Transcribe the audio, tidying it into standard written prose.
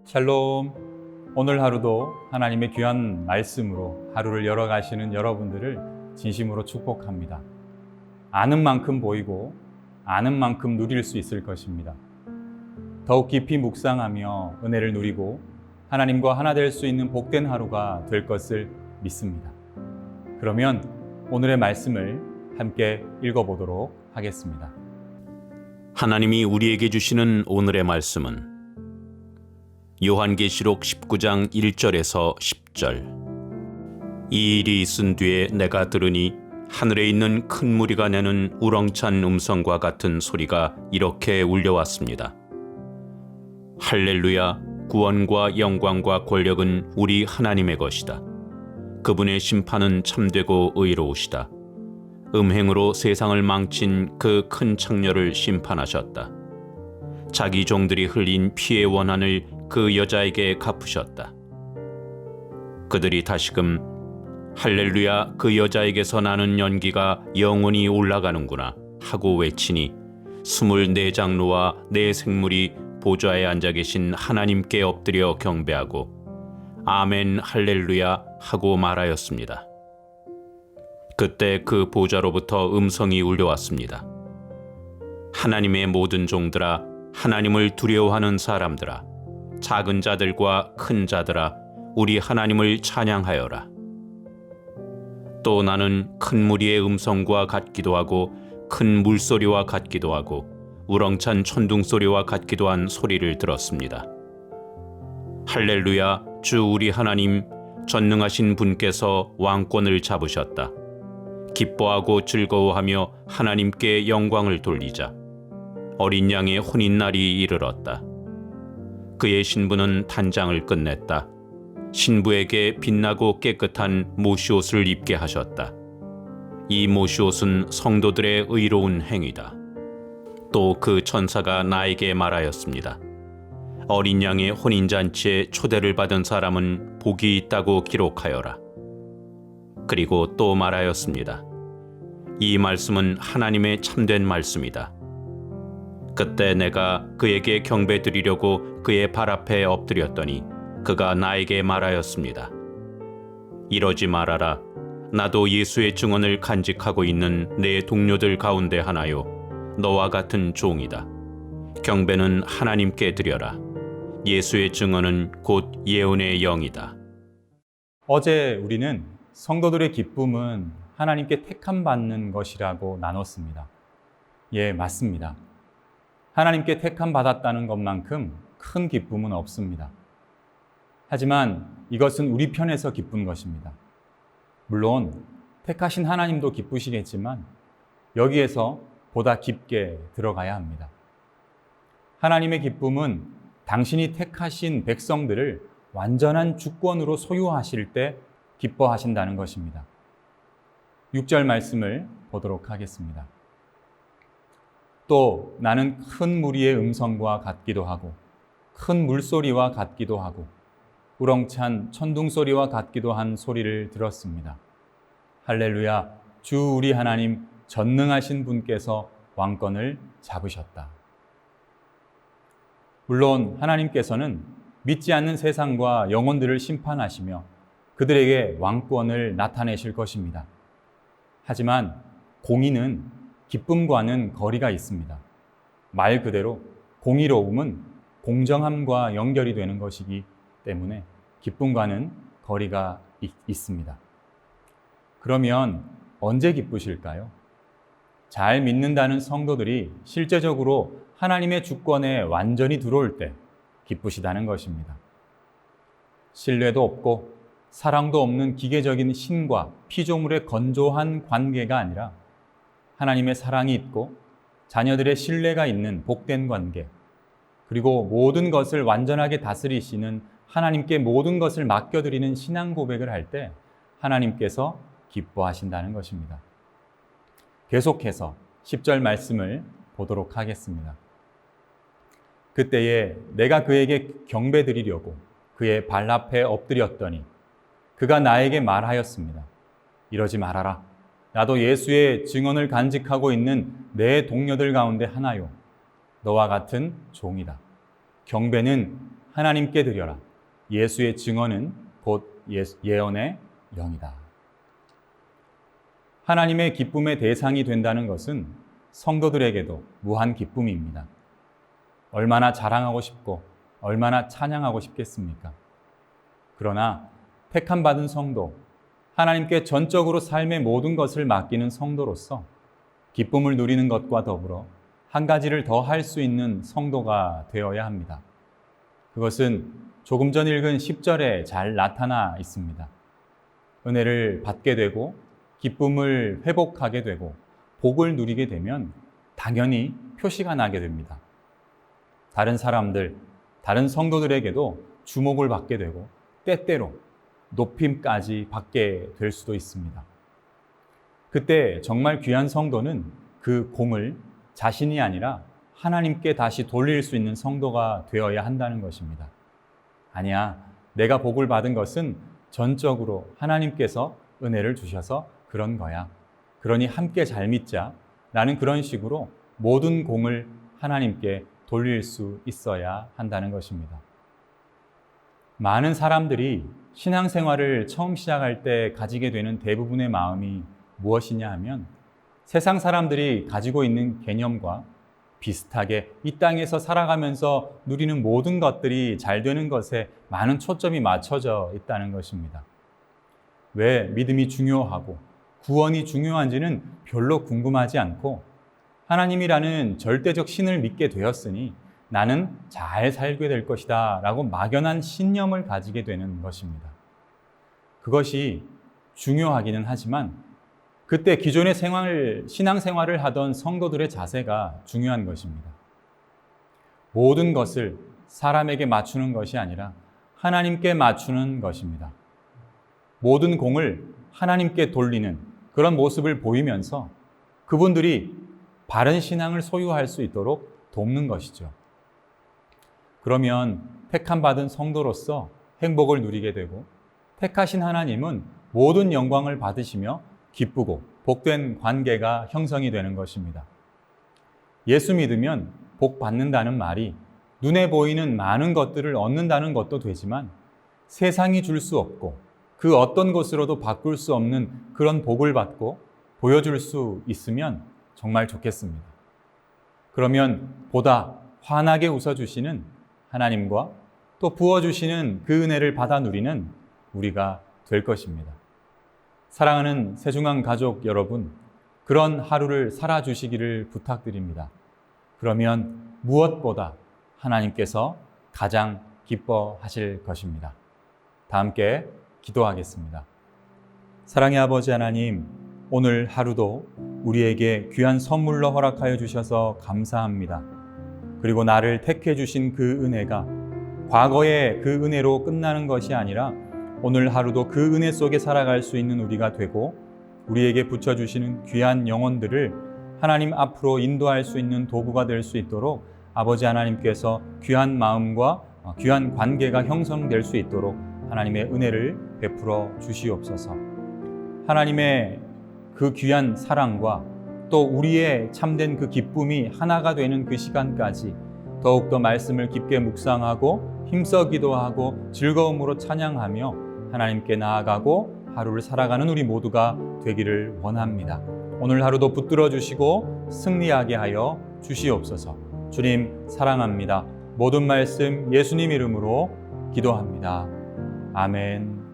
샬롬. 오늘 하루도 하나님의 귀한 말씀으로 하루를 열어가시는 여러분들을 진심으로 축복합니다. 아는 만큼 보이고 아는 만큼 누릴 수 있을 것입니다. 더욱 깊이 묵상하며 은혜를 누리고 하나님과 하나 될 수 있는 복된 하루가 될 것을 믿습니다. 그러면 오늘의 말씀을 함께 읽어보도록 하겠습니다. 하나님이 우리에게 주시는 오늘의 말씀은 요한계시록 19장 1절에서 10절. 이 일이 있은 뒤에 내가 들으니 하늘에 있는 큰 무리가 내는 우렁찬 음성과 같은 소리가 이렇게 울려왔습니다. 할렐루야, 구원과 영광과 권력은 우리 하나님의 것이다. 그분의 심판은 참되고 의로우시다. 음행으로 세상을 망친 그 큰 창녀를 심판하셨다. 자기 종들이 흘린 피의 원한을 그 여자에게 갚으셨다. 그들이 다시금 할렐루야, 그 여자에게서 나는 연기가 영원히 올라가는구나 하고 외치니 24장로와 네 생물이 보좌에 앉아 계신 하나님께 엎드려 경배하고 아멘 할렐루야 하고 말하였습니다. 그때 그 보좌로부터 음성이 울려왔습니다. 하나님의 모든 종들아, 하나님을 두려워하는 사람들아, 작은 자들과 큰 자들아, 우리 하나님을 찬양하여라. 또 나는 큰 무리의 음성과 같기도 하고 큰 물소리와 같기도 하고 우렁찬 천둥소리와 같기도 한 소리를 들었습니다. 할렐루야, 주 우리 하나님, 전능하신 분께서 왕권을 잡으셨다. 기뻐하고 즐거워하며 하나님께 영광을 돌리자. 어린 양의 혼인날이 이르렀다. 그의 신부는 단장을 끝냈다. 신부에게 빛나고 깨끗한 모시옷을 입게 하셨다. 이 모시옷은 성도들의 의로운 행위다. 또 그 천사가 나에게 말하였습니다. 어린 양의 혼인잔치에 초대를 받은 사람은 복이 있다고 기록하여라. 그리고 또 말하였습니다. 이 말씀은 하나님의 참된 말씀이다. 그때 내가 그에게 경배드리려고 그의 발 앞에 엎드렸더니 그가 나에게 말하였습니다. 이러지 말아라. 나도 예수의 증언을 간직하고 있는 내 동료들 가운데 하나요. 너와 같은 종이다. 경배는 하나님께 드려라. 예수의 증언은 곧 예언의 영이다. 어제 우리는 성도들의 기쁨은 하나님께 택함 받는 것이라고 나눴습니다. 예, 맞습니다. 하나님께 택함 받았다는 것만큼 큰 기쁨은 없습니다. 하지만 이것은 우리 편에서 기쁜 것입니다. 물론 택하신 하나님도 기쁘시겠지만 여기에서 보다 깊게 들어가야 합니다. 하나님의 기쁨은 당신이 택하신 백성들을 완전한 주권으로 소유하실 때 기뻐하신다는 것입니다. 6절 말씀을 보도록 하겠습니다. 또 나는 큰 무리의 음성과 같기도 하고 큰 물소리와 같기도 하고 우렁찬 천둥소리와 같기도 한 소리를 들었습니다. 할렐루야, 주 우리 하나님 전능하신 분께서 왕권을 잡으셨다. 물론 하나님께서는 믿지 않는 세상과 영혼들을 심판하시며 그들에게 왕권을 나타내실 것입니다. 하지만 공의는 기쁨과는 거리가 있습니다. 말 그대로 공의로움은 공정함과 연결이 되는 것이기 때문에 기쁨과는 거리가 있습니다. 그러면 언제 기쁘실까요? 잘 믿는다는 성도들이 실제적으로 하나님의 주권에 완전히 들어올 때 기쁘시다는 것입니다. 신뢰도 없고 사랑도 없는 기계적인 신과 피조물의 건조한 관계가 아니라 하나님의 사랑이 있고 자녀들의 신뢰가 있는 복된 관계, 그리고 모든 것을 완전하게 다스리시는 하나님께 모든 것을 맡겨드리는 신앙 고백을 할 때 하나님께서 기뻐하신다는 것입니다. 계속해서 10절 말씀을 보도록 하겠습니다. 그때에 내가 그에게 경배드리려고 그의 발 앞에 엎드렸더니 그가 나에게 말하였습니다. 이러지 말아라. 나도 예수의 증언을 간직하고 있는 내 동료들 가운데 하나요. 너와 같은 종이다. 경배는 하나님께 드려라. 예수의 증언은 곧 예언의 영이다. 하나님의 기쁨의 대상이 된다는 것은 성도들에게도 무한 기쁨입니다. 얼마나 자랑하고 싶고 얼마나 찬양하고 싶겠습니까? 그러나 택함 받은 성도, 하나님께 전적으로 삶의 모든 것을 맡기는 성도로서 기쁨을 누리는 것과 더불어 한 가지를 더 할 수 있는 성도가 되어야 합니다. 그것은 조금 전 읽은 10절에 잘 나타나 있습니다. 은혜를 받게 되고 기쁨을 회복하게 되고 복을 누리게 되면 당연히 표시가 나게 됩니다. 다른 사람들, 다른 성도들에게도 주목을 받게 되고 때때로 높임까지 받게 될 수도 있습니다. 그때 정말 귀한 성도는 그 공을 자신이 아니라 하나님께 다시 돌릴 수 있는 성도가 되어야 한다는 것입니다. 아니야, 내가 복을 받은 것은 전적으로 하나님께서 은혜를 주셔서 그런 거야. 그러니 함께 잘 믿자. 라는 그런 식으로 모든 공을 하나님께 돌릴 수 있어야 한다는 것입니다. 많은 사람들이 신앙생활을 처음 시작할 때 가지게 되는 대부분의 마음이 무엇이냐 하면 세상 사람들이 가지고 있는 개념과 비슷하게 이 땅에서 살아가면서 누리는 모든 것들이 잘 되는 것에 많은 초점이 맞춰져 있다는 것입니다. 왜 믿음이 중요하고 구원이 중요한지는 별로 궁금하지 않고 하나님이라는 절대적 신을 믿게 되었으니 나는 잘 살게 될 것이다 라고 막연한 신념을 가지게 되는 것입니다. 그것이 중요하기는 하지만 그때 기존의 신앙생활을 하던 성도들의 자세가 중요한 것입니다. 모든 것을 사람에게 맞추는 것이 아니라 하나님께 맞추는 것입니다. 모든 공을 하나님께 돌리는 그런 모습을 보이면서 그분들이 바른 신앙을 소유할 수 있도록 돕는 것이죠. 그러면 택함 받은 성도로서 행복을 누리게 되고 택하신 하나님은 모든 영광을 받으시며 기쁘고 복된 관계가 형성이 되는 것입니다. 예수 믿으면 복 받는다는 말이 눈에 보이는 많은 것들을 얻는다는 것도 되지만 세상이 줄 수 없고 그 어떤 것으로도 바꿀 수 없는 그런 복을 받고 보여줄 수 있으면 정말 좋겠습니다. 그러면 보다 환하게 웃어주시는 하나님과 또 부어주시는 그 은혜를 받아 누리는 우리가 될 것입니다. 사랑하는 새중앙 가족 여러분, 그런 하루를 살아주시기를 부탁드립니다. 그러면 무엇보다 하나님께서 가장 기뻐하실 것입니다. 다 함께 기도하겠습니다. 사랑의 아버지 하나님, 오늘 하루도 우리에게 귀한 선물로 허락하여 주셔서 감사합니다. 그리고 나를 택해 주신 그 은혜가 과거의 그 은혜로 끝나는 것이 아니라 오늘 하루도 그 은혜 속에 살아갈 수 있는 우리가 되고 우리에게 붙여주시는 귀한 영혼들을 하나님 앞으로 인도할 수 있는 도구가 될 수 있도록 아버지 하나님께서 귀한 마음과 귀한 관계가 형성될 수 있도록 하나님의 은혜를 베풀어 주시옵소서. 하나님의 그 귀한 사랑과 또 우리의 참된 그 기쁨이 하나가 되는 그 시간까지 더욱더 말씀을 깊게 묵상하고 힘써 기도하고 즐거움으로 찬양하며 하나님께 나아가고 하루를 살아가는 우리 모두가 되기를 원합니다. 오늘 하루도 붙들어 주시고 승리하게 하여 주시옵소서. 주님 사랑합니다. 모든 말씀 예수님 이름으로 기도합니다. 아멘.